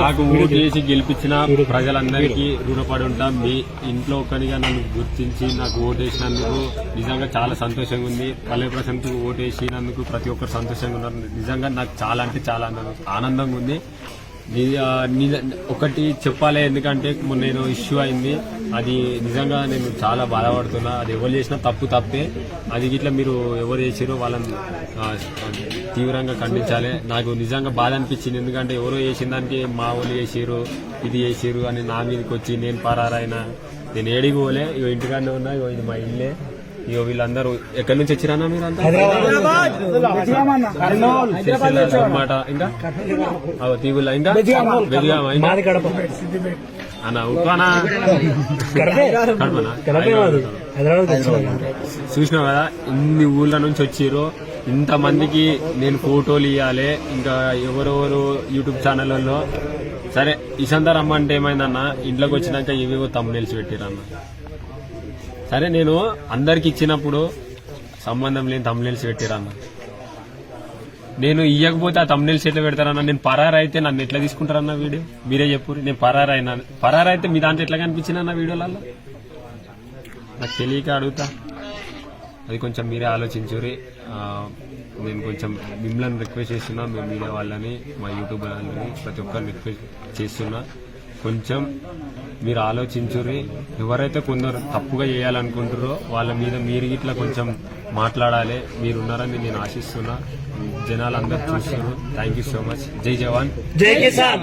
నాకు ఓటు వేసి గెలిపించిన ప్రజలందరికీ రుణపడి ఉంటాం. మీ ఇంట్లో ఒకరిగా నన్ను గుర్తించి నాకు ఓటు వేసినందుకు నిజంగా చాలా సంతోషంగా ఉంది. పల్లె ప్రశాంత్ ఓటు వేసినందుకు ప్రతి ఒక్కరు సంతోషంగా ఉన్నారు. నిజంగా నాకు చాలా అంటే చాలా ఆనందంగా ఉంది. ఒకటి చెప్పాలి, ఎందుకంటే నేను ఇష్యూ అయింది, అది నిజంగా నేను చాలా బాధపడుతున్నా. అది ఎవరు చేసినా తప్పే. అది ఇట్లా మీరు ఎవరు చేసిరో వాళ్ళని తీవ్రంగా ఖండించాలి. నాకు నిజంగా బాధ అనిపించింది, ఎందుకంటే ఎవరో చేసిన దానికి మా వాళ్ళు చేసిరు, ఇది చేసిరు అని నా మీదకి వచ్చి నేను పరారైనా. నేను ఏడికి పోలే, ఇగో ఇంటికాడనే ఉన్నా, ఇగో ఇది మా ఇల్లే. ఇగో వీళ్ళందరూ ఎక్కడి నుంచి వచ్చిరానా మీరు అంతా అనమాట. ఇంకా తీగులా, ఇంకా అన్న ఉప్పానా చూసినావు కదా, ఇన్ని ఊళ్ళ నుంచి వచ్చిర్రు. ఇంతమందికి నేను ఫోటోలు ఇవ్వాలి, ఇంకా ఎవరెవరు యూట్యూబ్ ఛానళ్ళలో. సరే ఇసంతా రమ్మంటే ఏమైందన్న, ఇంట్లోకి వచ్చినాక ఇవేవో తమ్మునేల్సి పెట్టిరన్న. సరే నేను అందరికి ఇచ్చినప్పుడు సంబంధం లేని తమ్మునేల్సి పెట్టిరన్న. నేను ఇవ్వకపోతే ఆ తమ్మునేల్సి ఎట్లా పెడతారన్నా? నేను పరారైతే నన్ను ఎట్లా తీసుకుంటారన్న వీడియో? మీరే చెప్పు. నేను పరారైతే మీ దాంట్లో ఎట్లా కనిపించిందన్న వీడియోలలో? నాకు తెలియక అడుగుతా. అది కొంచెం మీరే ఆలోచించురి. నేను కొంచెం మిమ్మల్ని రిక్వెస్ట్ చేస్తున్నా, మీ మీడియా వాళ్ళని, మా యూట్యూబ్ వాళ్ళని, ప్రతి ఒక్కరిని రిక్వెస్ట్ చేస్తున్నా, కొంచెం మీరు ఆలోచించుర్రి. ఎవరైతే కొందరు తప్పుగా చేయాలనుకుంటారో వాళ్ళ మీద మీరు ఇట్లా కొంచెం మాట్లాడాలి. మీరున్నారని నేను ఆశిస్తున్నా. జనాలందరూ చూస్తున్నారు. Thank you so much. జై జవాన్, జై కిసాన్.